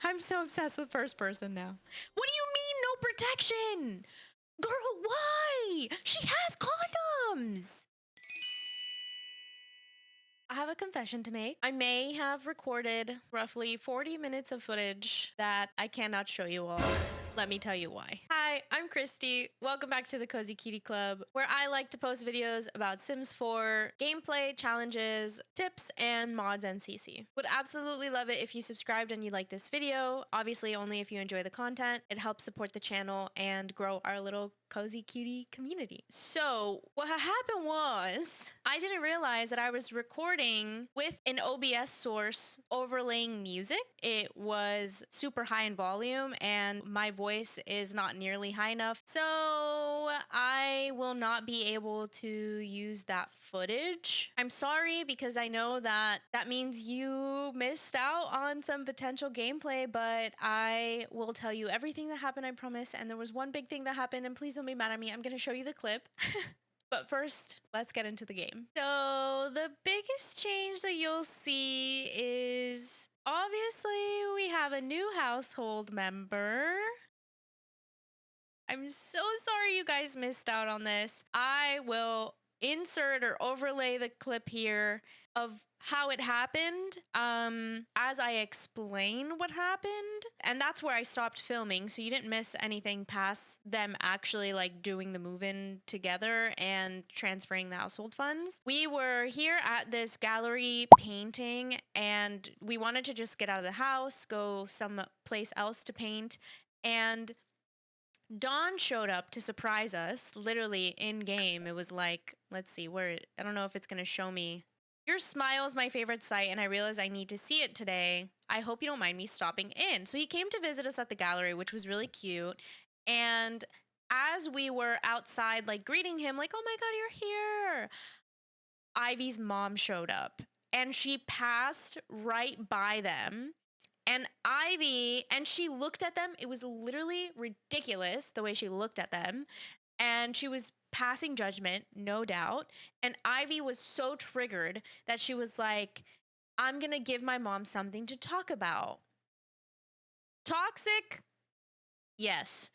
I'm so obsessed with first person now. What do you mean no protection? Girl, why? She has condoms. I have a confession to make. I may have recorded roughly 40 minutes of footage that I cannot show you all. Let me tell you why. Hi, I'm Christy. Welcome back to the Cozy Kitty Club, where I like to post videos about Sims 4, gameplay, challenges, tips, and mods and CC. Would absolutely love it if you subscribed and you like this video. Obviously, only if you enjoy the content. It helps support the channel and grow our little Cozy Kitty community. So what happened was I didn't realize that I was recording with an OBS source overlaying music. It was super high in volume and my voice is not nearly high enough. So I will not be able to use that footage. I'm sorry because I know that means you missed out on some potential gameplay, but I will tell you everything that happened, I promise. And there was one big thing that happened, and please don't be mad at me. I'm going to show you the clip. But first, let's get into the game. So the biggest change that you'll see is obviously we have a new household member. I'm so sorry you guys missed out on this. I will insert or overlay the clip here of how it happened as I explain what happened. And that's where I stopped filming, so you didn't miss anything past them actually like doing the move-in together and transferring the household funds. We were here at this gallery painting and we wanted to just get out of the house, go someplace else to paint, and Dawn showed up to surprise us, literally in game. It was like, let's see, I don't know if it's going to show me. Your smile is my favorite sight, and I realize I need to see it today. I hope you don't mind me stopping in. So he came to visit us at the gallery, which was really cute. And as we were outside, like greeting him, like, oh my God, you're here, Ivy's mom showed up and she passed right by them. And Ivy, and she looked at them. It was literally ridiculous the way she looked at them. And she was passing judgment, no doubt. And Ivy was so triggered that she was like, I'm going to give my mom something to talk about. Toxic? Yes.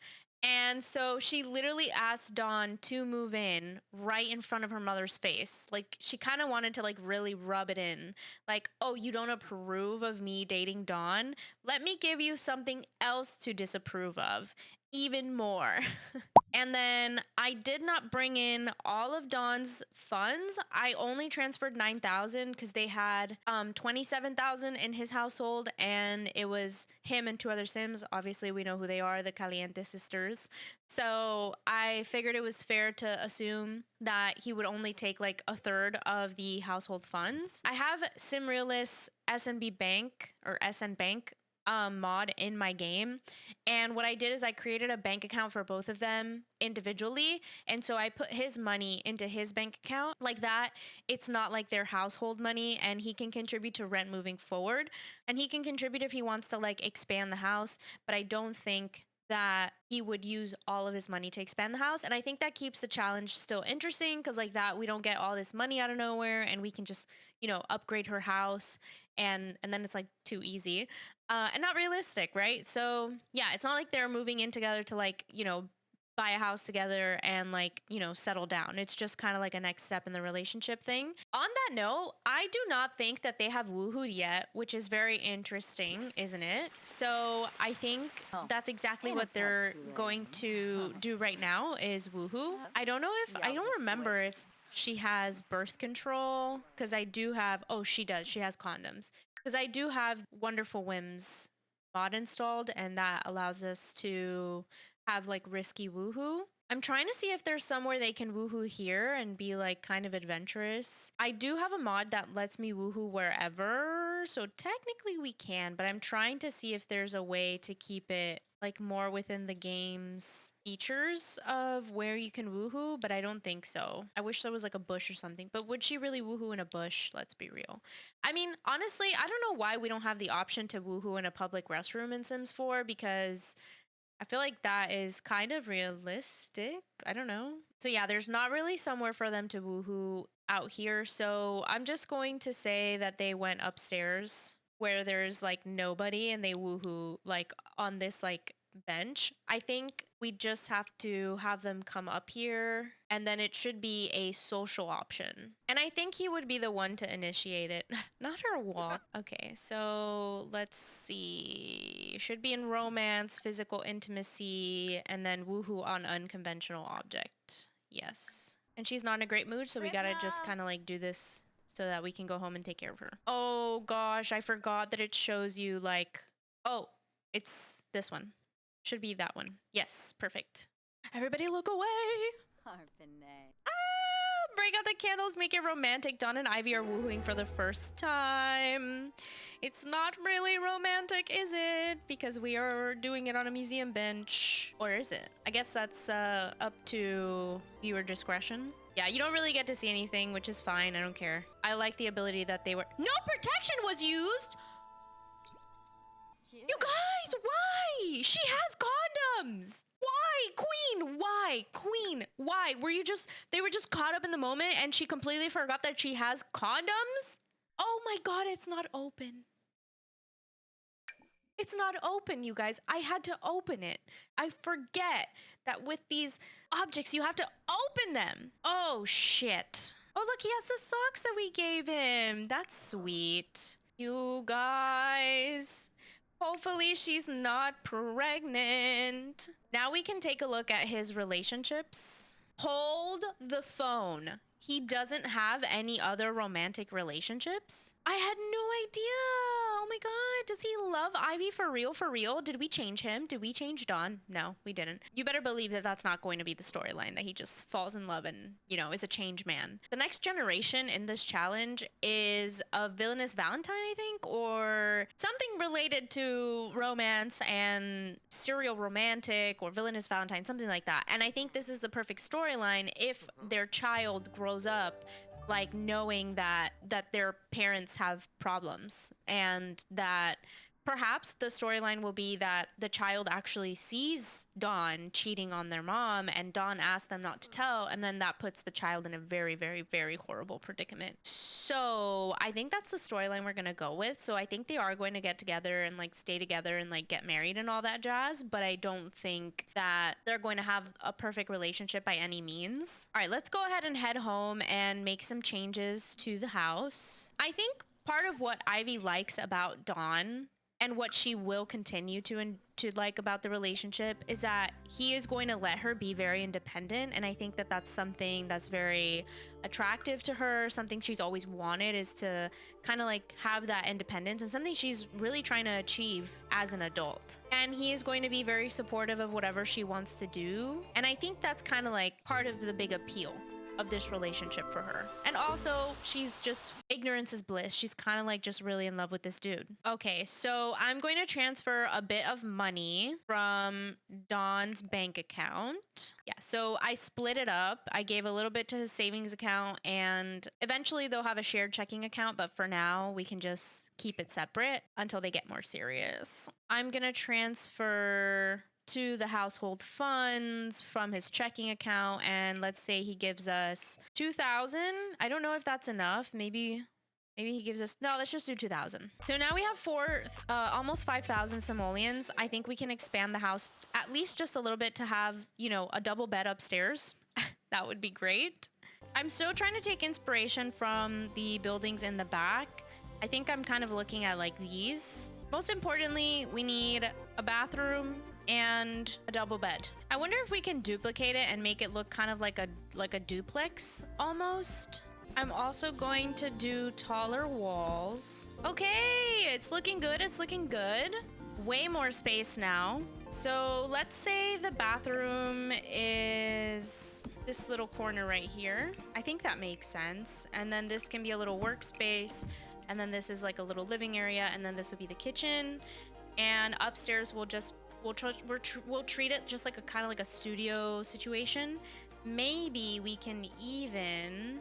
And so she literally asked Dawn to move in right in front of her mother's face. Like, she kind of wanted to like really rub it in. Like, oh, you don't approve of me dating Dawn? Let me give you something else to disapprove of. Even more. And then I did not bring in all of Dawn's funds. I only transferred 9,000 because they had 27,000 in his household, and it was him and two other Sims. Obviously, we know who they are, the Caliente sisters. So I figured it was fair to assume that he would only take like a third of the household funds. I have SimRealist SNB Bank or SN Bank mod in my game, and what I did is I created a bank account for both of them individually, and so I put his money into his bank account like that. It's not like their household money, and he can contribute to rent moving forward, and he can contribute if he wants to like expand the house, but I don't think that he would use all of his money to expand the house. And I think that keeps the challenge still interesting because like that we don't get all this money out of nowhere and we can just, you know, upgrade her house, and then it's like too easy and not realistic, right? So yeah, it's not like they're moving in together to like, you know, buy a house together and like, you know, settle down. It's just kind of like a next step in the relationship thing. On that note, I do not think that they have woohooed yet, which is very interesting, isn't it? So I think that's exactly what they're going to do right now is woohoo. I don't remember if she has birth control because I do have, oh, she does. She has condoms because I do have Wonderful Whims mod installed, and that allows us to have like risky woohoo. I'm trying to see if there's somewhere they can woohoo here and be like kind of adventurous. I do have a mod that lets me woohoo wherever, so technically we can, but I'm trying to see if there's a way to keep it like more within the game's features of where you can woohoo, but I don't think so. I wish there was like a bush or something, but would she really woohoo in a bush? Let's be real. I mean, honestly, I don't know why we don't have the option to woohoo in a public restroom in Sims 4 because I feel like that is kind of realistic. I don't know. So yeah, there's not really somewhere for them to woohoo out here. So I'm just going to say that they went upstairs where there's like nobody and they woohoo like on this like bench. I think we just have to have them come up here and then it should be a social option. And I think he would be the one to initiate it, not her walk. Okay, so let's see. Should be in romance, physical intimacy, and then woohoo on unconventional object. Yes. And she's not in a great mood, so we gotta just kind of like do this so that we can go home and take care of her. Oh gosh, I forgot that it shows you like, oh, it's this one. Should be that one. Yes, perfect. Everybody look away. Break out the candles, make it romantic. Dawn and Ivy are woohooing for the first time. It's not really romantic, is it? Because we are doing it on a museum bench. Or is it? I guess that's up to viewer discretion. Yeah, you don't really get to see anything, which is fine. I don't care. I like the ability that they were... No protection was used! You guys, why? She has condoms! Why? Queen, why? Queen, why? They were just caught up in the moment and she completely forgot that she has condoms? Oh my god, it's not open. It's not open, you guys. I had to open it. I forget that with these objects, you have to open them. Oh, shit. Oh, look, he has the socks that we gave him. That's sweet. You guys... Hopefully she's not pregnant. Now we can take a look at his relationships. Hold the phone. He doesn't have any other romantic relationships? I had no idea. Oh my god. Does he love Ivy for real? For real? Did we change him? Did we change Dawn? No, we didn't. You better believe that that's not going to be the storyline, that he just falls in love and, you know, is a changed man. The next generation in this challenge is a villainous Valentine, I think, or something related to romance and serial romantic or villainous Valentine, something like that. And I think this is the perfect storyline if their child grows up like knowing that their parents have problems and that perhaps the storyline will be that the child actually sees Dawn cheating on their mom and Dawn asks them not to tell, and then that puts the child in a very, very, very horrible predicament. So I think that's the storyline we're gonna go with. So I think they are going to get together and like stay together and like get married and all that jazz, but I don't think that they're going to have a perfect relationship by any means. All right, let's go ahead and head home and make some changes to the house. I think part of what Ivy likes about Dawn and what she will continue to like about the relationship is that he is going to let her be very independent. And I think that that's something that's very attractive to her. Something she's always wanted is to kind of like have that independence, and something she's really trying to achieve as an adult. And he is going to be very supportive of whatever she wants to do. And I think that's kind of like part of the big appeal of this relationship for her. And also, she's just, ignorance is bliss. She's kind of like just really in love with this dude. Okay, so I'm going to transfer a bit of money from Dawn's bank account. Yeah, so I split it up. I gave a little bit to his savings account, and eventually they'll have a shared checking account, but for now we can just keep it separate until they get more serious. I'm gonna transfer to the household funds from his checking account, and let's say he gives us 2,000. I don't know if that's enough. Maybe he gives us, no, let's just do 2,000. So now we have almost 5,000 simoleons. I think we can expand the house at least just a little bit to have, you know, a double bed upstairs. That would be great. I'm still trying to take inspiration from the buildings in the back. I think I'm kind of looking at like these. Most importantly, we need a bathroom and a double bed. I wonder if we can duplicate it and make it look kind of like a duplex almost. I'm also going to do taller walls. Okay, it's looking good. It's looking good. Way more space now. So let's say the bathroom is this little corner right here. I think that makes sense. And then this can be a little workspace. And then this is like a little living area. And then this will be the kitchen. And upstairs we'll treat it just like a kind of like a studio situation. Maybe we can even,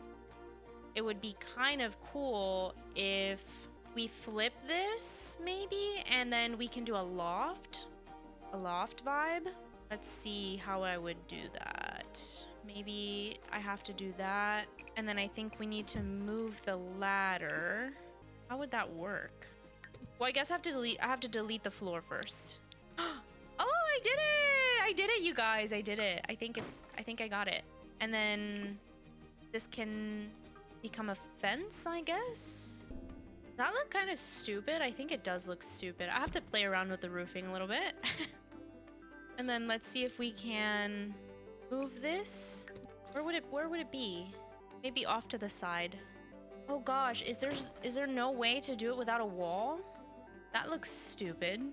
it would be kind of cool if we flip this maybe, and then we can do a loft vibe. Let's see how I would do that. Maybe I have to do that. And then I think we need to move the ladder. How would that work? Well, I guess I have to delete the floor first. Oh, I did it! I did it, you guys. I did it. I think I got it. And then this can become a fence, I guess. Does that look kind of stupid? I think it does look stupid. I have to play around with the roofing a little bit. And then let's see if we can move this. Where would it be? Maybe off to the side. Oh gosh, is there no way to do it without a wall? That looks stupid.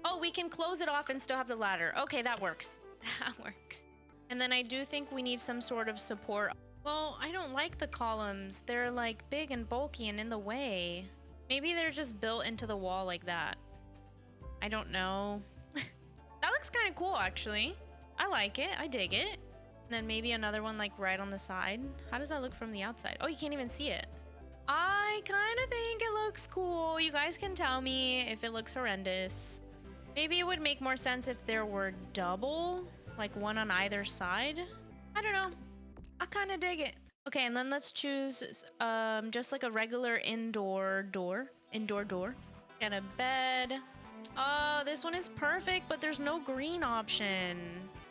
Oh, we can close it off and still have the ladder. Okay, that works. That works. And then I do think we need some sort of support. Well, I don't like the columns. They're like big and bulky and in the way. Maybe they're just built into the wall like that. I don't know. That looks kind of cool, actually. I like it. I dig it. And then maybe another one like right on the side. How does that look from the outside? Oh, you can't even see it. I kind of think it looks cool. You guys can tell me if it looks horrendous. Maybe it would make more sense if there were double, like one on either side. I don't know. I kind of dig it. Okay, and then let's choose just like a regular indoor door. And a bed. Oh, this one is perfect, but there's no green option.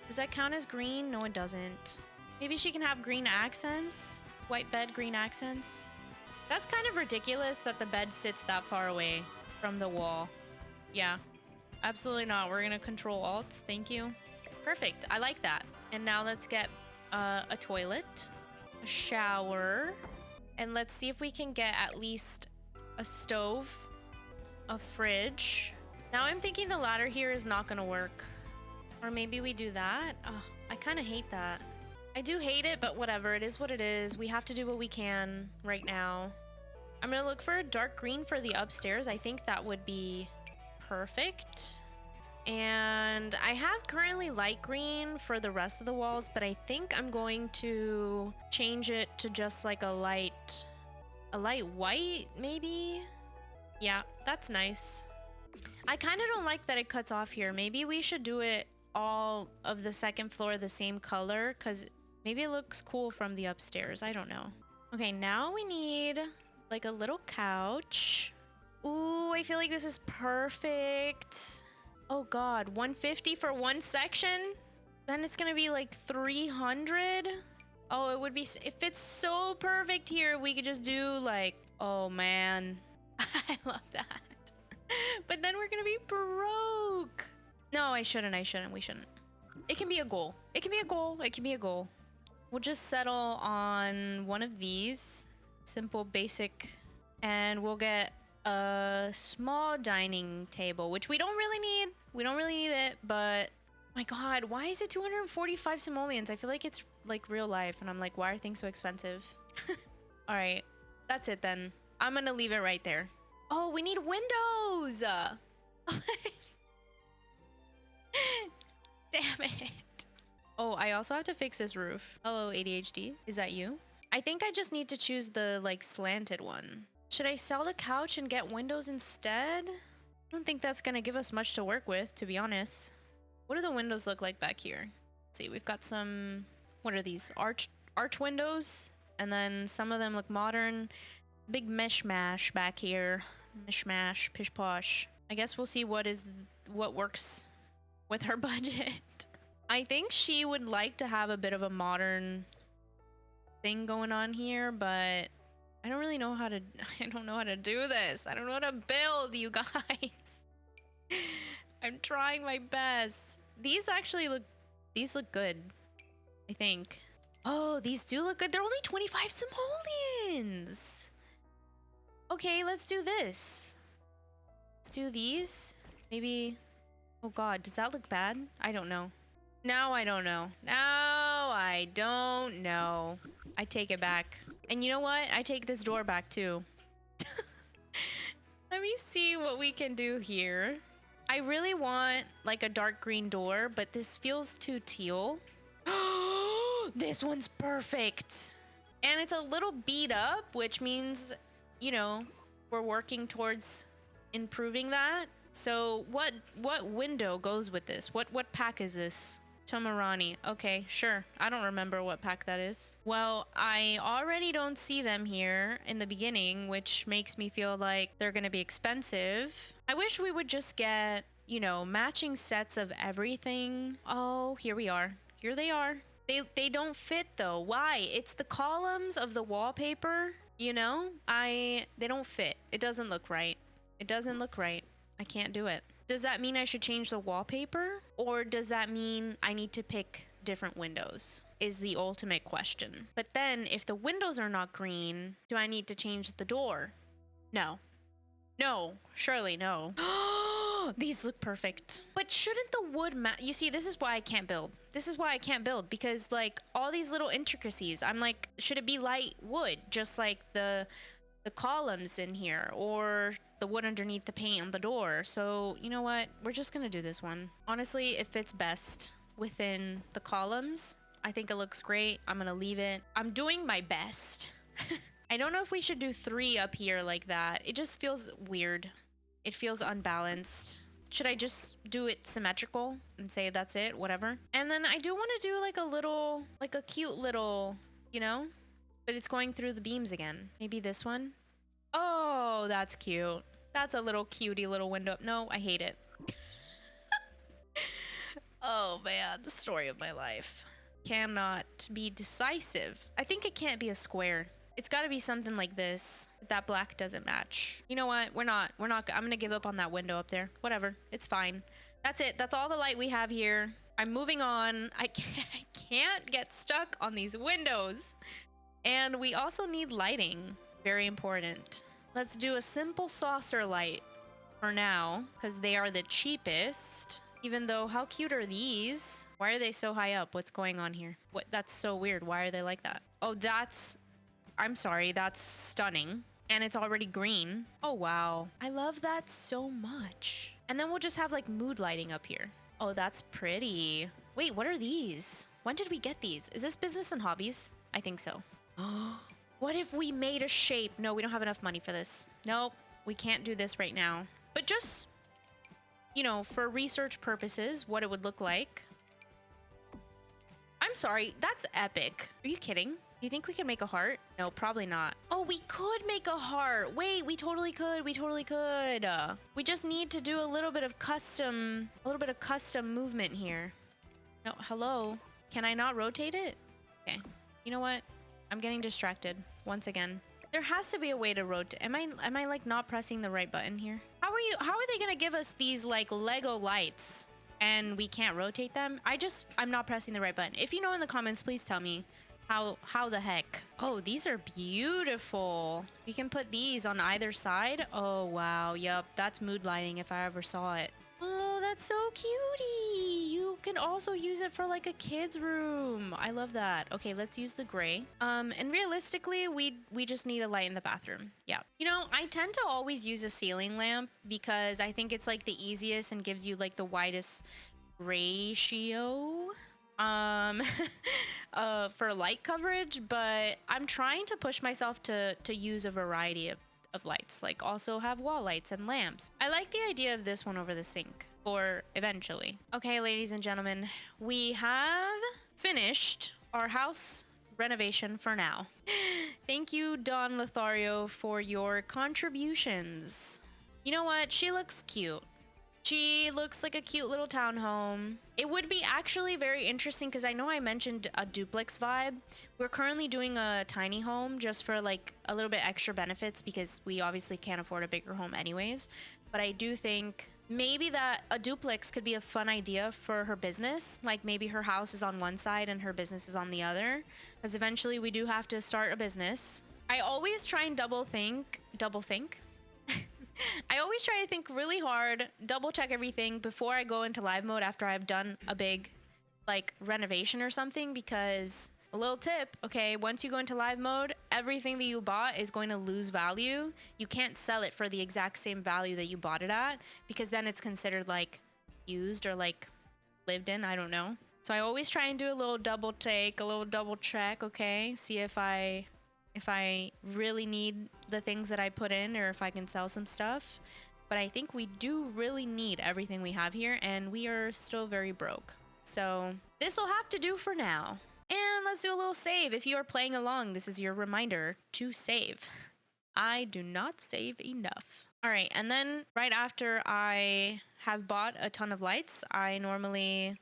Does that count as green? No, it doesn't. Maybe she can have green accents. White bed, green accents. That's kind of ridiculous that the bed sits that far away from the wall. Yeah, absolutely not. We're gonna control alt. Thank you. Perfect. I like that. And now let's get a toilet, a shower, and let's see if we can get at least a stove, a fridge. Now I'm thinking the ladder here is not gonna work. Or maybe we do that. Oh, I kind of hate that. I do hate it, but whatever. It is what it is. We have to do what we can right now. I'm gonna look for a dark green for the upstairs. I think that would be perfect. And I have currently light green for the rest of the walls, but I think I'm going to change it to just like a light white, maybe? Yeah, that's nice. I kind of don't like that it cuts off here. Maybe we should do it all of the second floor the same color, because maybe it looks cool from the upstairs. I don't know. Okay, now we need like a little couch. Ooh, I feel like this is perfect. Oh god, 150 for one section? Then it's gonna be like 300? Oh, it would be, it fits so perfect here. We could just do like, oh man. I love that. But then we're gonna be broke. No, we shouldn't. It can be a goal. It can be a goal. We'll just settle on one of these. Simple, basic. And we'll get a small dining table, which we don't really need. We don't really need it, but my god, why is it 245 simoleons? I feel like it's like real life, and I'm like, why are things so expensive? All right, that's it then. I'm gonna leave it right there. Oh, we need windows! Damn it. Oh, I also have to fix this roof. Hello, ADHD. Is that you? I think I just need to choose the like slanted one. Should I sell the couch and get windows instead? I don't think that's gonna give us much to work with, to be honest. What do the windows look like back here? Let's see, we've got some, what are these? Arch windows? And then some of them look modern. Big mishmash back here. Mishmash, pish posh. I guess we'll see what works with her budget. I think she would like to have a bit of a modern thing going on here, but I don't really know how to, I don't know how to do this. I don't know how to build, you guys. I'm trying my best. These actually look good, I think. Oh, these do look good. They're only 25 simoleons. Okay, let's do this. Let's do these. Maybe, oh god, does that look bad? I don't know. Now I don't know. Now I don't know. I take it back. And you know what? I take this door back too. Let me see what we can do here. I really want like a dark green door, but this feels too teal. This one's perfect. And it's a little beat up, which means, you know, we're working towards improving that. So what window goes with this? What pack is this? Tomarani. Okay, sure. I don't remember what pack that is. Well, I already don't see them here in the beginning, which makes me feel like they're gonna be expensive. I wish we would just get, you know, matching sets of everything. Oh, here we are. Here they are. They don't fit though. Why? It's the columns of the wallpaper, you know? They don't fit. It doesn't look right. It doesn't look right. I can't do it. Does that mean I should change the wallpaper? Or does that mean I need to pick different windows? Is the ultimate question. But then if the windows are not green, do I need to change the door? No. No, surely no. These look perfect. But shouldn't the wood you see, this is why I can't build. This is why I can't build, because like all these little intricacies, I'm like, should it be light wood? Just like the columns in here, or the wood underneath the paint on the door. So you know what? We're just gonna do this one. Honestly, it fits best within the columns. I think it looks great. I'm gonna leave it. I'm doing my best. I don't know if we should do 3 up here like that. It just feels weird. It feels unbalanced. Should I just do it symmetrical and say that's it, whatever? And then I do want to do like a little, like a cute little, you know? But it's going through the beams again. Maybe this one? Oh, that's cute. That's a little cutie little window. No, I hate it. Oh man, the story of my life. Cannot be decisive. I think it can't be a square. It's got to be something like this. That black doesn't match. You know what? We're not. I'm going to give up on that window up there. Whatever. It's fine. That's it. That's all the light we have here. I'm moving on. I can't get stuck on these windows. And we also need lighting. Very important. Let's do a simple saucer light for now, because they are the cheapest. Even though, how cute are these? Why are they so high up? What's going on here? What? That's so weird. Why are they like that? Oh, I'm sorry, that's stunning. And it's already green. Oh, wow. I love that so much. And then we'll just have like mood lighting up here. Oh, that's pretty. Wait, what are these? When did we get these? Is this business and hobbies? I think so. What if we made a shape? No, we don't have enough money for this. Nope, we can't do this right now. But just, you know, for research purposes, what it would look like. I'm sorry, that's epic. Are you kidding? You think we can make a heart? No, probably not. Oh, we could make a heart. Wait, we totally could. We totally could. We just need to do a little bit of custom movement here. No, hello. Can I not rotate it? Okay. You know what? I'm getting distracted once again. There has to be a way to rotate. Am I like not pressing the right button here? How are they gonna give us these like Lego lights and we can't rotate them? I'm not pressing the right button. If you know in the comments, please tell me. How the heck? Oh, these are beautiful. You can put these on either side. Oh, wow. Yep. That's mood lighting if I ever saw it. Oh, that's so cutie. You can also use it for like a kid's room. I love that. Okay, let's use the gray. And realistically, we just need a light in the bathroom. Yeah. You know, I tend to always use a ceiling lamp because I think it's like the easiest and gives you like the widest ratio. For light coverage, but I'm trying to push myself to use a variety of lights, like also have wall lights and lamps. I like the idea of this one over the sink for eventually. Okay, ladies and gentlemen, we have finished our house renovation for now. Thank you, Don Lothario, for your contributions. You know what? She looks cute. She looks like a cute little townhome. It would be actually very interesting because I know I mentioned a duplex vibe. We're currently doing a tiny home just for like a little bit extra benefits because we obviously can't afford a bigger home anyways. But I do think maybe that a duplex could be a fun idea for her business. Like maybe her house is on one side and her business is on the other. Because eventually we do have to start a business. I always try and double think. I always try to think really hard, double check everything before I go into live mode after I've done a big like renovation or something, because a little tip, okay, once you go into live mode, everything that you bought is going to lose value. You can't sell it for the exact same value that you bought it at because then it's considered like used or like lived in, I don't know. So I always try and do a little double take, a little double check, okay? See if I really need the things that I put in or if I can sell some stuff. But I think we do really need everything we have here and we are still very broke. So this will have to do for now. And let's do a little save. If you are playing along, this is your reminder to save. I do not save enough. All right, and then right after I have bought a ton of lights, I normally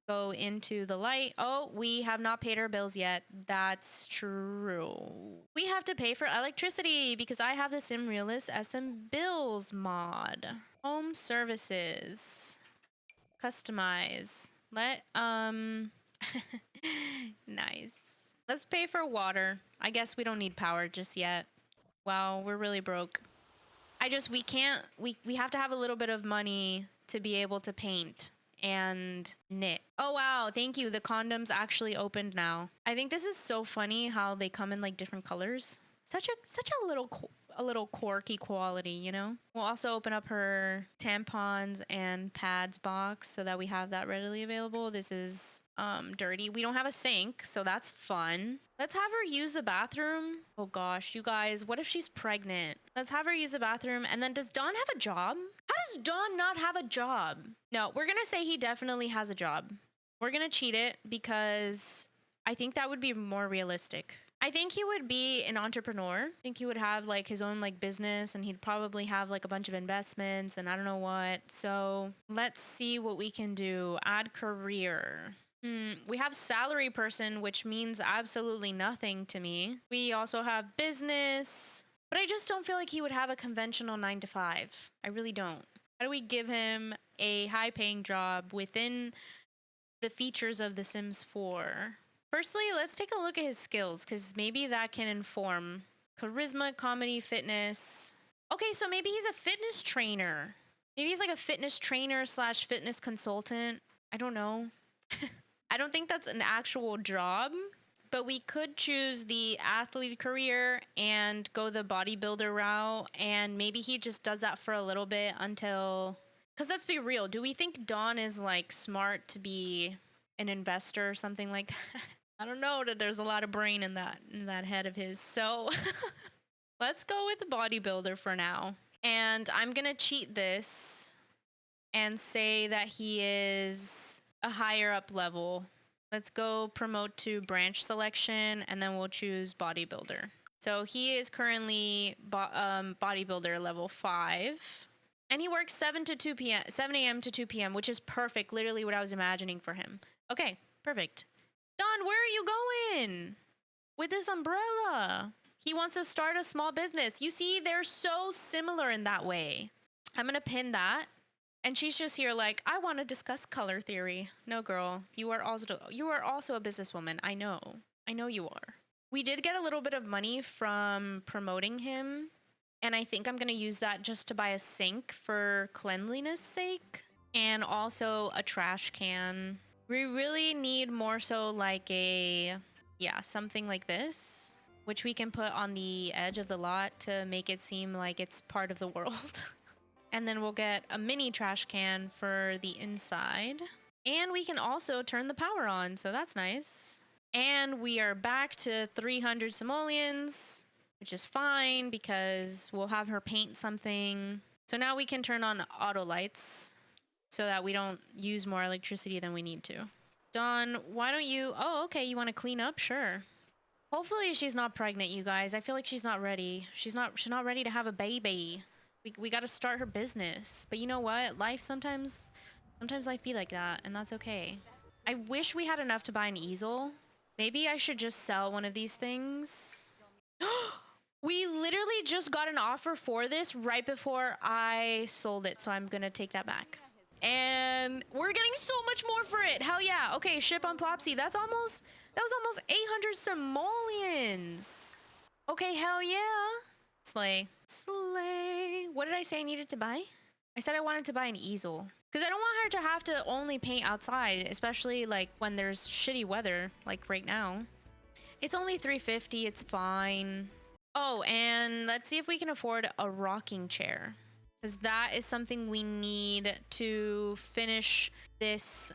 go into the light. Oh, we have not paid our bills yet. That's true. We have to pay for electricity because I have the Sim Realist SM Bills mod. Home services. Customize. Nice. Let's pay for water. I guess we don't need power just yet. Wow, we're really broke. We have to have a little bit of money to be able to paint and knit. Oh wow, thank you. The condoms actually opened now. I think this is so funny how they come in like different colors. Such a little quirky quality, you know? We'll also open up her tampons and pads box so that we have that readily available. This is dirty. We don't have a sink, so that's fun. Let's have her use the bathroom. Oh gosh, you guys, what if she's pregnant? Let's have her use the bathroom. And then does Don have a job? How does Don not have a job? No, we're gonna say he definitely has a job. We're gonna cheat it because I think that would be more realistic. I think he would be an entrepreneur. I think he would have like his own like business, and he'd probably have like a bunch of investments and I don't know what. So let's see what we can do. Add career. We have salary person, which means absolutely nothing to me. We also have business, but I just don't feel like he would have a conventional 9 to 5. I really don't. How do we give him a high paying job within the features of The Sims 4? Firstly, let's take a look at his skills, because maybe that can inform. Charisma, comedy, fitness. Okay, so maybe he's a fitness trainer. Maybe he's like a fitness trainer slash fitness consultant. I don't know. I don't think that's an actual job, but we could choose the athlete career and go the bodybuilder route, and maybe he just does that for a little bit until... Because let's be real, do we think Dawn is like smart to be an investor or something like that? I don't know, that there's a lot of brain in that head of his. So let's go with the bodybuilder for now. And I'm gonna cheat this and say that he is a higher up level. Let's go promote to branch selection, and then we'll choose bodybuilder. So he is currently bodybuilder level 5. And he works 7 a.m. to 2 p.m., which is perfect. Literally what I was imagining for him. Okay, perfect. Don, where are you going with this umbrella? He wants to start a small business. You see, they're so similar in that way. I'm going to pin that. And she's just here like, I want to discuss color theory. No, girl, you are also a businesswoman. I know you are. We did get a little bit of money from promoting him, and I think I'm going to use that just to buy a sink for cleanliness sake, and also a trash can. We really need more so like something like this, which we can put on the edge of the lot to make it seem like it's part of the world. And then we'll get a mini trash can for the inside. And we can also turn the power on, so that's nice. And we are back to 300 simoleons, which is fine because we'll have her paint something. So now we can turn on auto lights so that we don't use more electricity than we need to. Dawn, why don't you... Oh, okay, you want to clean up? Sure. Hopefully she's not pregnant, you guys. I feel like she's not ready. She's not ready to have a baby. We got to start her business. But you know what? Life sometimes life be like that, and that's okay. I wish we had enough to buy an easel. Maybe I should just sell one of these things. We literally just got an offer for this right before I sold it, so I'm gonna take that back. And we're getting so much more for it. Hell yeah. Okay, ship on Plopsy. That was almost 800 simoleons. Okay, hell yeah. Slay. What did I say I needed to buy? I said I wanted to buy an easel. Because I don't want her to have to only paint outside, especially like when there's shitty weather, like right now. It's only $350, it's fine. Oh, and let's see if we can afford a rocking chair. Because that is something we need to finish this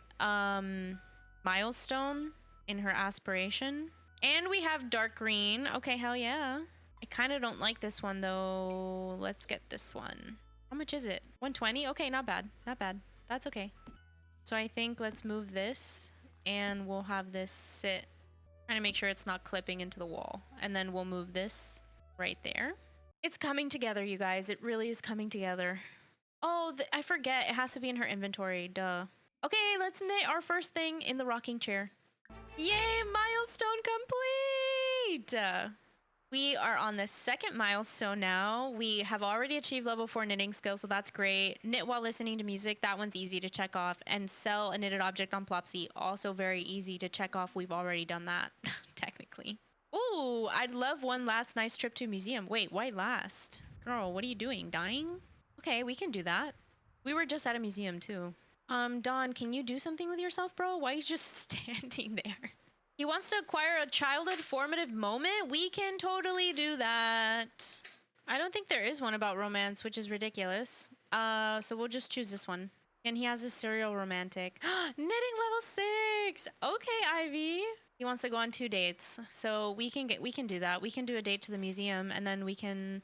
milestone in her aspiration. And we have dark green. Okay, hell yeah. I kind of don't like this one though. Let's get this one. How much is it? 120? Okay, not bad. Not bad. That's okay. So I think let's move this and we'll have this sit. Trying to make sure it's not clipping into the wall. And then we'll move this right there. It's coming together, you guys. It really is coming together. Oh, I forget. It has to be in her inventory. Duh. Okay, let's knit our first thing in the rocking chair. Yay, milestone complete! We are on the second milestone now. We have already achieved level 4 knitting skill, so that's great. Knit while listening to music, that one's easy to check off. And sell a knitted object on Plopsy, also very easy to check off. We've already done that, technically. Ooh, I'd love one last nice trip to a museum. Wait, why last? Girl, what are you doing? Dying? Okay, we can do that. We were just at a museum, too. Dawn, can you do something with yourself, bro? Why are you just standing there? He wants to acquire a childhood formative moment? We can totally do that. I don't think there is one about romance, which is ridiculous. So we'll just choose this one. And he has a serial romantic. Knitting level 6! Okay, Ivy. He wants to go on 2 dates. So we can do that. We can do a date to the museum and then we can...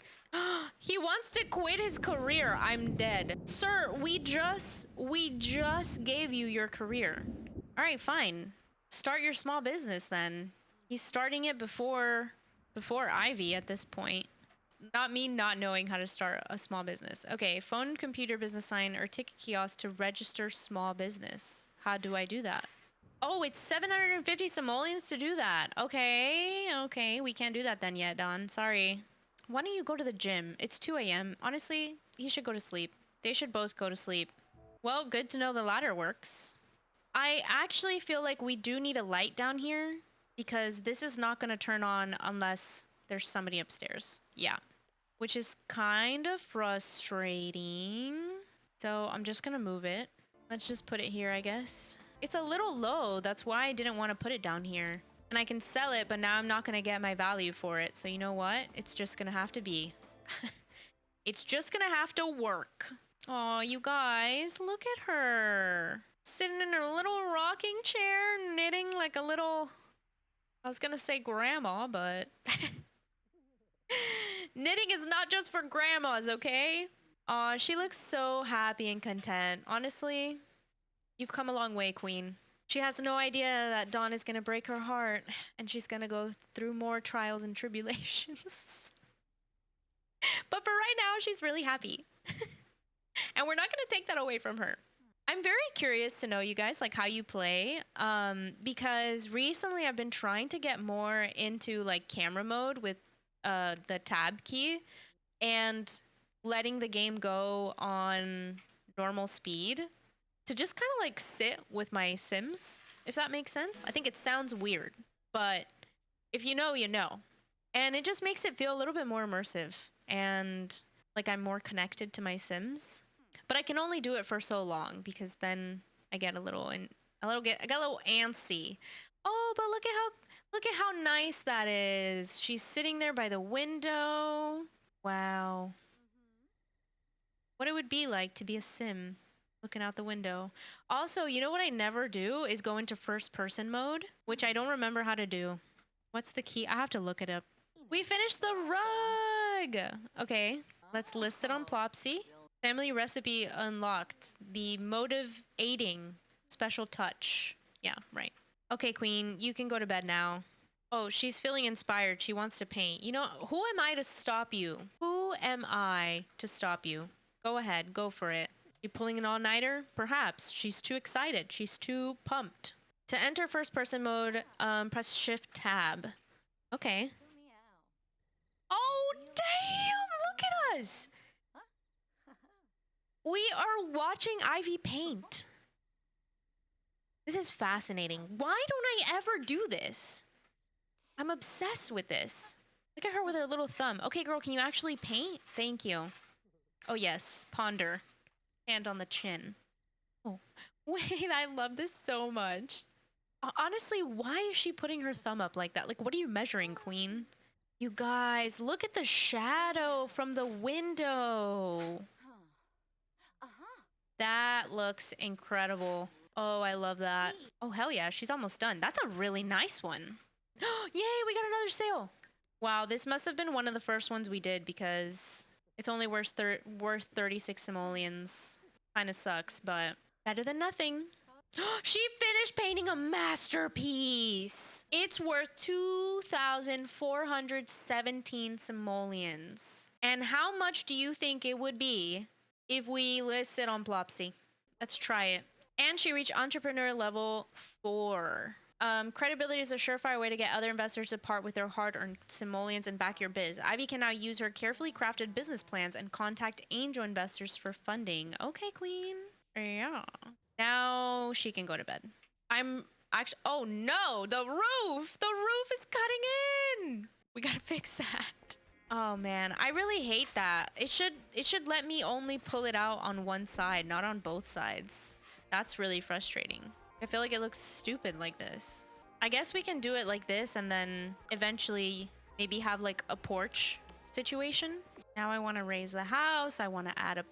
He wants to quit his career. I'm dead. Sir, we just gave you your career. All right, fine. Start your small business then. He's starting it before Ivy at this point. Not me not knowing how to start a small business. Okay, phone, computer, business sign, or ticket kiosk to register small business. How do I do that? Oh, it's 750 simoleons to do that. Okay, we can't do that then yet, Don. Sorry. Why don't you go to the gym? It's 2 a.m. Honestly, he should go to sleep. They should both go to sleep. Well, good to know the ladder works. I actually feel like we do need a light down here because this is not going to turn on unless there's somebody upstairs. Yeah, which is kind of frustrating. So I'm just going to move it. Let's just put it here, I guess. It's a little low. That's why I didn't want to put it down here. And I can sell it, but now I'm not going to get my value for it. So you know what? It's just going to have to be. It's just going to have to work. Oh, you guys, look at her. Sitting in her little rocking chair, knitting like a little... I was going to say grandma, but... Knitting is not just for grandmas, okay? Aw, she looks so happy and content. Honestly, you've come a long way, Queen. She has no idea that Dawn is going to break her heart, and she's going to go through more trials and tribulations. But for right now, she's really happy. And we're not going to take that away from her. I'm very curious to know, you guys, like how you play, because recently I've been trying to get more into like camera mode with the tab key and letting the game go on normal speed to just kind of like sit with my Sims, if that makes sense. I think it sounds weird, but if you know, you know. And it just makes it feel a little bit more immersive and like I'm more connected to my Sims. But I can only do it for so long because then I get a little I got a little antsy. Oh, but look at how nice that is. She's sitting there by the window. Wow. What it would be like to be a Sim looking out the window. Also, you know what I never do is go into first person mode, which I don't remember how to do. What's the key? I have to look it up. We finished the rug. Okay, let's list it on Plopsy. Family recipe unlocked. The motive aiding special touch. Yeah, right. Okay, Queen, you can go to bed now. Oh, she's feeling inspired. She wants to paint. You know, who am I to stop you? Who am I to stop you? Go ahead, go for it. You pulling an all-nighter? Perhaps. She's too excited. She's too pumped. To enter first-person mode, press Shift-Tab. Okay. Oh, damn! Look at us! We are watching Ivy paint. This is fascinating. Why don't I ever do this? I'm obsessed with this. Look at her with her little thumb. Okay, girl, can you actually paint? Thank you. Oh, yes. Ponder. Hand on the chin. Oh, wait, I love this so much. Honestly, why is she putting her thumb up like that? Like, what are you measuring, Queen? You guys, look at the shadow from the window. That looks incredible. Oh, I love that. Oh, hell yeah, she's almost done. That's a really nice one. Yay, we got another sale. Wow, this must have been one of the first ones we did because it's only worth 36 simoleons. Kind of sucks, but better than nothing. She finished painting a masterpiece. It's worth 2,417 simoleons. And how much do you think it would be if we list it on Plopsy? Let's try it. And she reached entrepreneur level 4. Credibility is a surefire way to get other investors to part with their hard-earned simoleons and back your biz. Ivy can now use her carefully crafted business plans and contact angel investors for funding. Okay, queen. Yeah. Now she can go to bed. I'm actually, oh no, the roof is cutting in. We gotta fix that. Oh man, I really hate that. It should let me only pull it out on one side, not on both sides. That's really frustrating. I feel like it looks stupid like this. I guess we can do it like this and then eventually maybe have like a porch situation. Now I want to raise the house. I want to add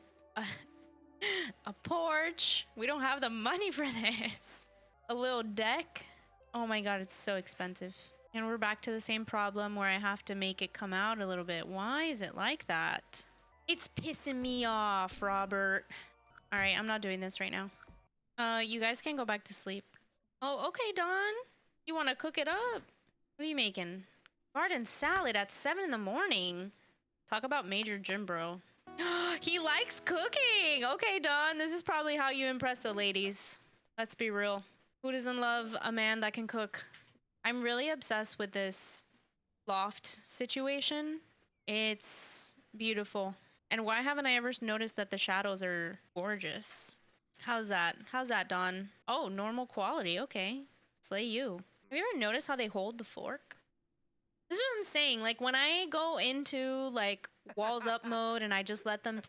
a porch. We don't have the money for this. A little deck. Oh my god, it's so expensive. And we're back to the same problem where I have to make it come out a little bit. Why is it like that? It's pissing me off, Robert. All right, I'm not doing this right now. You guys can go back to sleep. Oh, okay, Dawn. You want to cook it up? What are you making? Garden salad at 7 in the morning. Talk about major gym bro. He likes cooking. Okay, Dawn. This is probably how you impress the ladies. Let's be real. Who doesn't love a man that can cook? I'm really obsessed with this loft situation. It's beautiful. And why haven't I ever noticed that the shadows are gorgeous? How's that? How's that, Dawn? Oh, normal quality. Okay. Slay you. Have you ever noticed how they hold the fork? This is what I'm saying. Like, when I go into, like, walls up mode and I just let them,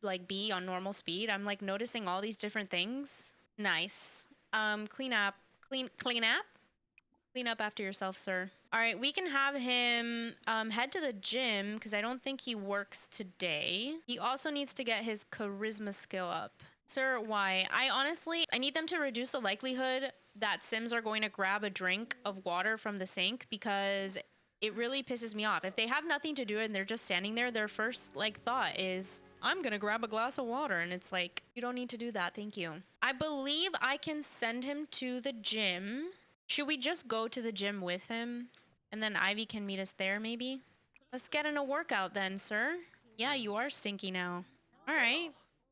like, be on normal speed, I'm, like, noticing all these different things. Nice. Clean up. Clean up? Clean up after yourself, sir. All right, we can have him head to the gym because I don't think he works today. He also needs to get his charisma skill up. Sir, why? I need them to reduce the likelihood that Sims are going to grab a drink of water from the sink because it really pisses me off. If they have nothing to do and they're just standing there, their first like thought is, I'm gonna grab a glass of water. And it's like, you don't need to do that. Thank you. I believe I can send him to the gym. Should we just go to the gym with him? And then Ivy can meet us there, maybe? Let's get in a workout then, sir. Yeah, you are stinky now. All right.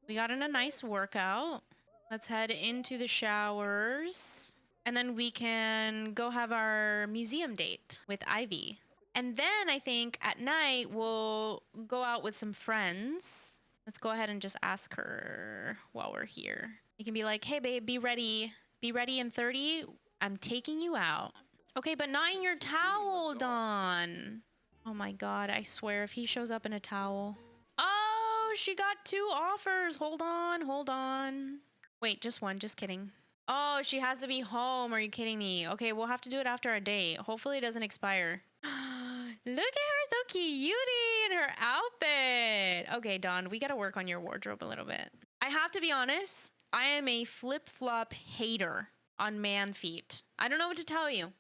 We got in a nice workout. Let's head into the showers. And then we can go have our museum date with Ivy. And then I think at night we'll go out with some friends. Let's go ahead and just ask her while we're here. You can be like, hey babe, be ready. Be ready in 30. I'm taking you out. Okay, but not in your towel, Dawn. Oh my god, I swear if he shows up in a towel. Oh, she got 2 offers. Hold on. Wait, just one, just kidding. Oh, she has to be home. Are you kidding me? Okay, we'll have to do it after our date. Hopefully it doesn't expire. Look at her, so cutie in her outfit. Okay, Dawn, we gotta work on your wardrobe a little bit. I have to be honest, I am a flip-flop hater on man feet. I don't know what to tell you.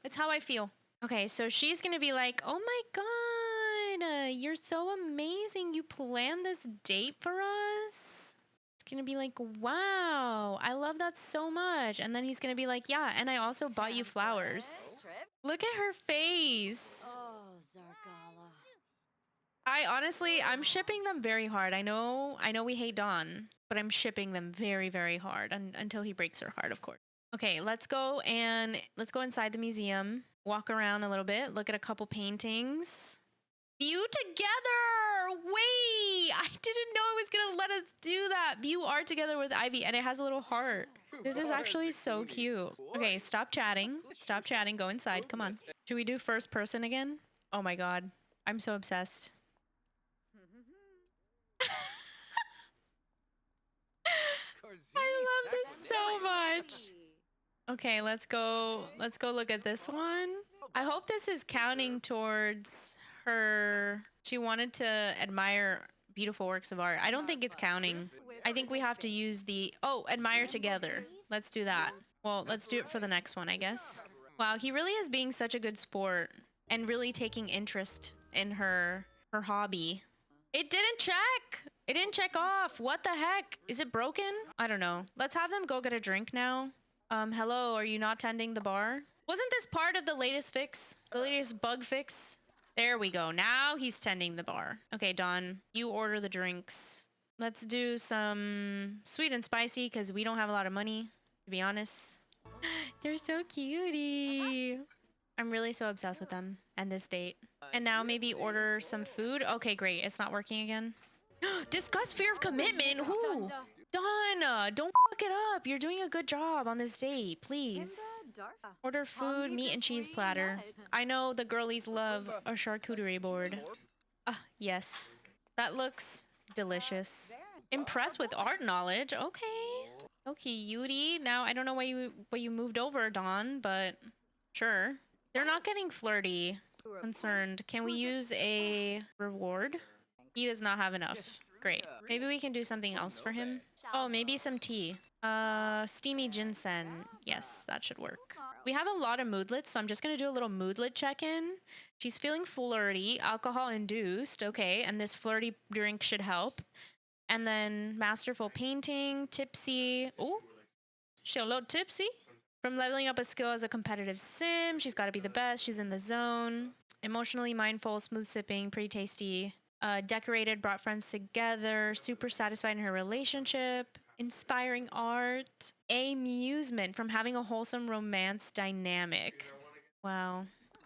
It's how I feel. Okay, so she's gonna be like, oh my god, you're so amazing. You planned this date for us? It's gonna be like, wow, I love that so much. And then he's gonna be like, yeah, and I also bought you flowers. Look at her face. Oh, Zargala. I'm shipping them very hard. I know we hate Dawn, but I'm shipping them very, very hard until he breaks her heart, of course. Okay, let's go inside the museum, walk around a little bit, look at a couple paintings. View together! Wait! I didn't know it was gonna let us do that. View art together with Ivy, and it has a little heart. This is actually so cute. Okay, stop chatting. Stop chatting. Go inside. Come on. Should we do first person again? Oh my god. I'm so obsessed. I love this so much. Okay, let's go look at this one. I hope this is counting towards her. She wanted to admire beautiful works of art. I don't think it's counting. I think we have to use the, admire together. Let's do that. Well, let's do it for the next one, I guess. Wow, he really is being such a good sport and really taking interest in her hobby. It didn't check. It didn't check off. What the heck? Is it broken? I don't know. Let's have them go get a drink now. Hello, are you not tending the bar? Wasn't this part of the latest fix? The latest bug fix? There we go. Now he's tending the bar. Okay, Dawn, you order the drinks. Let's do some sweet and spicy because we don't have a lot of money, to be honest. They're so cutie. I'm really so obsessed with them and this date. And now maybe order some food. Okay, great. It's not working again. Discuss fear of commitment. Who? Donna, don't fuck it up. You're doing a good job on this date. Please. Order food, meat and cheese platter. I know the girlies love a charcuterie board. Yes. That looks delicious. Impressed with art knowledge. Okay. Okay, Yuri. Now, I don't know why you moved over, Dawn, but sure. They're not getting flirty. Concerned. Can we use a reward? He does not have enough. Great. Maybe we can do something else for him. Oh, maybe some tea. Steamy ginseng. Yes, that should work. We have a lot of moodlets, so I'm just gonna do a little moodlet check-in. She's feeling flirty, alcohol induced. Okay, and this flirty drink should help. And then masterful painting, tipsy. Oh, she's a little tipsy. From leveling up a skill as a competitive sim, she's got to be the best. She's in the zone. Emotionally mindful, smooth sipping, pretty tasty. Decorated, brought friends together, super satisfied in her relationship, inspiring art, amusement from having a wholesome romance dynamic. Wow.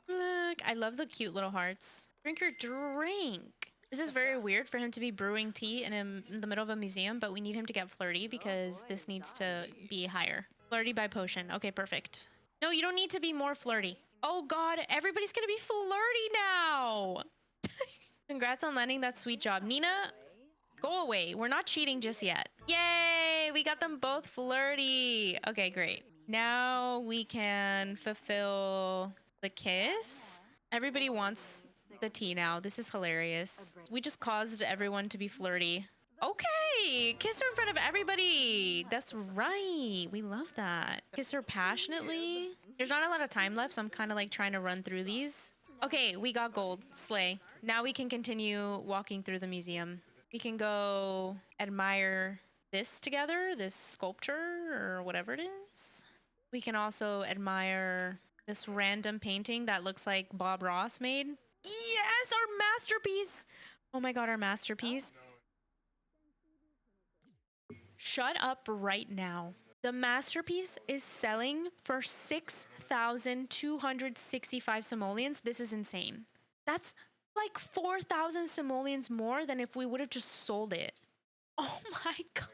Look, I love the cute little hearts. Drink your drink. This is very weird for him to be brewing tea in the middle of a museum, but we need him to get flirty because this needs to be higher. Flirty by potion. Okay, perfect. No, you don't need to be more flirty. Oh God, everybody's gonna be flirty now. Congrats on landing that sweet job. Nina, go away. We're not cheating just yet. Yay! We got them both flirty. Okay, great. Now we can fulfill the kiss. Everybody wants the tea now. This is hilarious. We just caused everyone to be flirty. Okay, kiss her in front of everybody. That's right. We love that. Kiss her passionately. There's not a lot of time left, so I'm kind of like trying to run through these. Okay, we got gold. Slay. Now we can continue walking through the museum. We can go admire this together, this sculpture or whatever it is. We can also admire this random painting that looks like Bob Ross made. Yes, our masterpiece. Oh my God, our masterpiece. Shut up right now. The masterpiece is selling for 6,265 simoleons. This is insane. That's like 4,000 simoleons more than if we would have just sold it. Oh my God.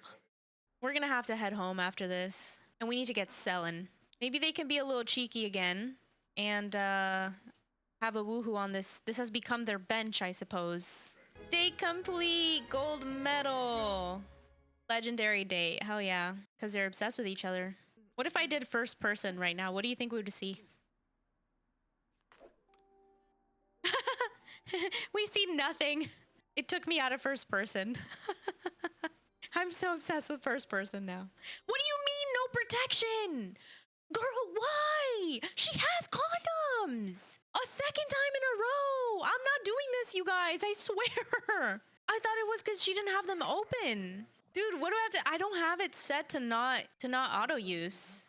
We're gonna have to head home after this. And we need to get selling. Maybe they can be a little cheeky again. And have a woohoo on this. This has become their bench, I suppose. Date complete. Gold medal. Legendary date. Hell yeah. Because they're obsessed with each other. What if I did first person right now? What do you think we would see? We see nothing. It took me out of first person. I'm so obsessed with first person now. What do you mean no protection? Girl, why? She has condoms. A second time in a row. I'm not doing this, you guys. I swear. I thought it was because she didn't have them open. Dude, what do I have to... I don't have it set to not auto use.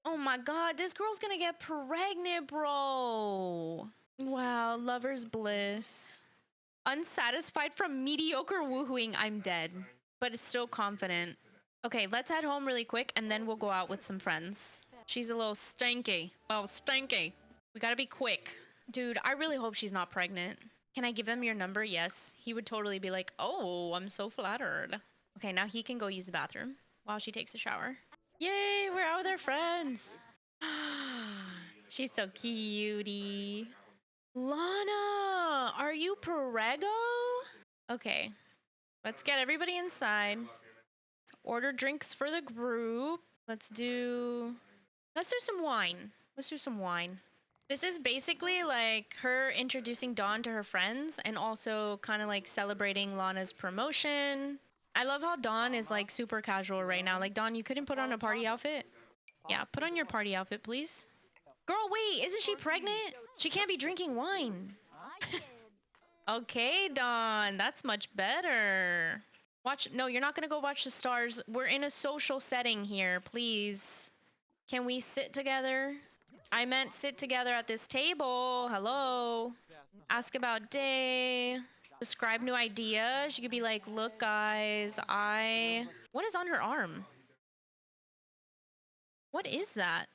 Oh my God, this girl's gonna get pregnant, bro. Wow, lover's bliss. Unsatisfied from mediocre woohooing, I'm dead. But it's still confident. Okay, let's head home really quick and then we'll go out with some friends. She's a little stinky. Oh, stinky. We gotta be quick. Dude, I really hope she's not pregnant. Can I give them your number? Yes. He would totally be like, oh, I'm so flattered. Okay, now he can go use the bathroom while she takes a shower. Yay, we're out with our friends. She's so cutie. Lana, are you prego? Okay, let's get everybody inside. Let's order drinks for the group. Let's do some wine. Let's do some wine. This is basically like her introducing Dawn to her friends and also kind of like celebrating Lana's promotion. I love how Dawn is like super casual right now. Like, Dawn, you couldn't put on a party outfit? Yeah, put on your party outfit, please. Girl, wait, isn't she pregnant? She can't be drinking wine. Okay, Dawn, that's much better. Watch. No, you're not gonna go watch the stars. We're in a social setting here, please. Can we sit together? I meant sit together at this table. Hello. Ask about day. Describe new ideas. She could be like, look, guys, What is on her arm? What is that?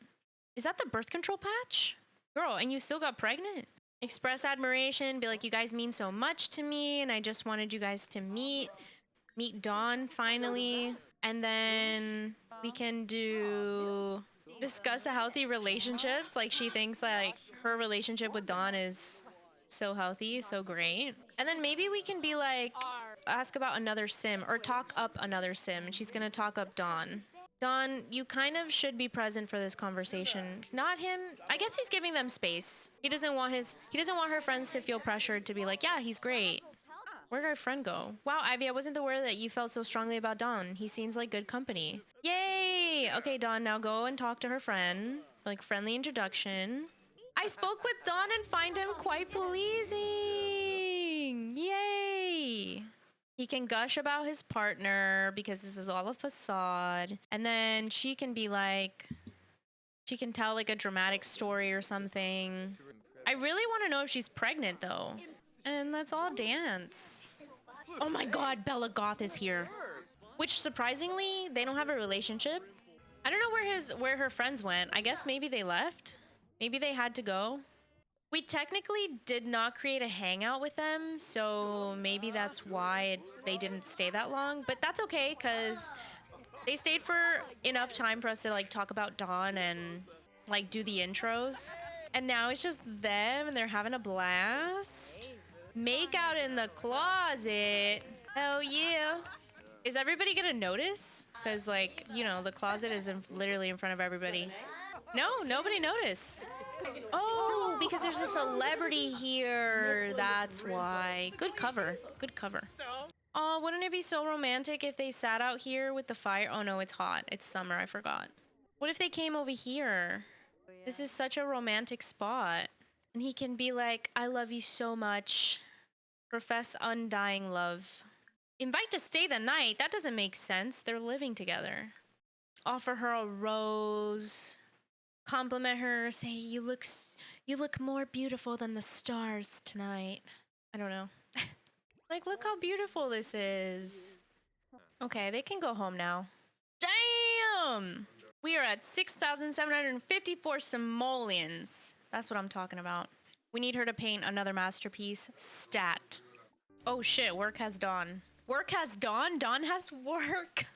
Is that the birth control patch? Girl, and you still got pregnant? Express admiration. Be like, you guys mean so much to me, and I just wanted you guys to meet Dawn finally. And then we can discuss a healthy relationships. Like, she thinks like her relationship with Dawn is so healthy, so great. And then maybe we can be like, ask about another sim or talk up another sim. And she's gonna talk up Dawn. Dawn, you kind of should be present for this conversation. Not him. I guess he's giving them space. He doesn't want her friends to feel pressured to be like, yeah, he's great. Where did our friend go? Wow, Ivy, I wasn't aware that you felt so strongly about Dawn. He seems like good company. Yay! Okay, Dawn, now go and talk to her friend. Like, friendly introduction. I spoke with Dawn and find him quite pleasing. Yay! He can gush about his partner because this is all a facade. And then she can be like, she can tell like a dramatic story or something. I really want to know if she's pregnant though. And let's all dance. Oh my god, Bella Goth is here. Which surprisingly, they don't have a relationship. I don't know where her friends went. I guess maybe they left. Maybe they had to go. We technically did not create a hangout with them, so maybe that's why they didn't stay that long. But that's okay, because they stayed for enough time for us to like talk about Dawn and like do the intros. And now it's just them and they're having a blast. Make out in the closet. Hell yeah. Is everybody gonna notice? Because like, you know, the closet is literally in front of everybody. No, nobody noticed. Oh, because there's a celebrity here. That's why. Good cover. Good cover. Oh, wouldn't it be so romantic if they sat out here with the fire? Oh no, it's hot. It's summer. I forgot. What if they came over here? This is such a romantic spot. And he can be like, I love you so much. Profess undying love. Invite to stay the night? That doesn't make sense. They're living together. Offer her a rose. Compliment her. Say, you look more beautiful than the stars tonight. I don't know. Like, look how beautiful this is. Okay, they can go home now. Damn! We are at 6,754 simoleons. That's what I'm talking about. We need her to paint another masterpiece. Stat. Oh shit, work has dawn. Work has dawn? Dawn has work.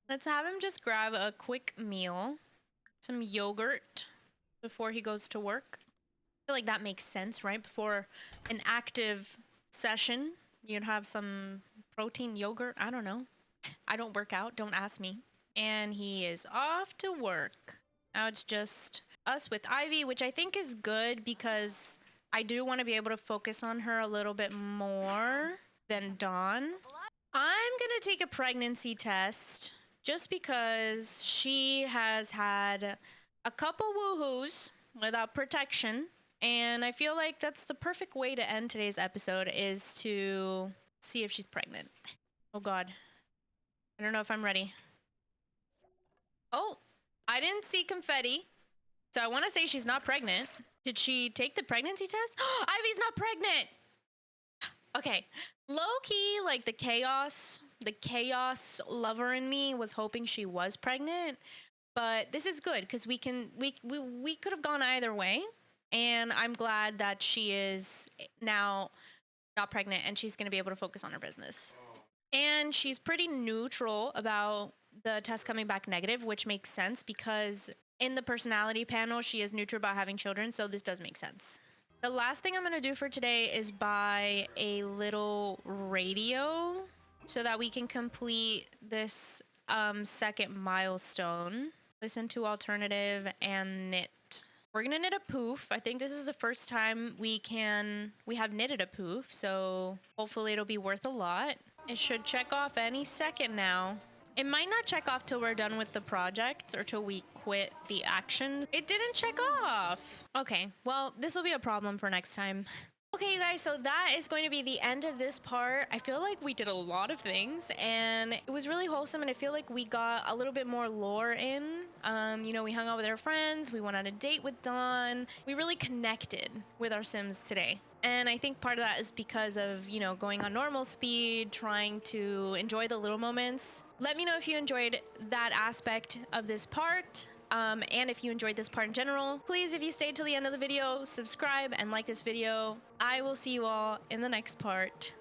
Let's have him just grab a quick meal. Some yogurt before he goes to work. I feel like that makes sense, right? Before an active session, you'd have some protein yogurt. I don't know. I don't work out. Don't ask me. And he is off to work. Now it's just us with Ivy, which I think is good because I do want to be able to focus on her a little bit more than Dawn. I'm going to take a pregnancy test just because she has had a couple woohoos without protection. And I feel like that's the perfect way to end today's episode is to see if she's pregnant. Oh God. I don't know if I'm ready. Oh, I didn't see confetti. So I want to say she's not pregnant. Did she take the pregnancy test? Ivy's not pregnant. Okay. Low-key, like the chaos lover in me was hoping she was pregnant. But this is good because we could have gone either way. And I'm glad that she is now not pregnant and she's going to be able to focus on her business. And she's pretty neutral about the test coming back negative, which makes sense because in the personality panel, she is neutral about having children. So this does make sense. The last thing I'm going to do for today is buy a little radio so that we can complete this second milestone. Listen to alternative and knit. We're going to knit a poof. I think this is the first time we have knitted a poof. So hopefully it'll be worth a lot. It should check off any second now. It might not check off till we're done with the project or till we quit the action. It didn't check off. Okay, well, this will be a problem for next time. Okay, you guys, so that is going to be the end of this part. I feel like we did a lot of things and it was really wholesome, and I feel like we got a little bit more lore in. You know, we hung out with our friends, we went on a date with Dawn. We really connected with our Sims today. And I think part of that is because of, you know, going on normal speed, trying to enjoy the little moments. Let me know if you enjoyed that aspect of this part. And if you enjoyed this part in general, please, if you stayed till the end of the video, subscribe and like this video. I will see you all in the next part.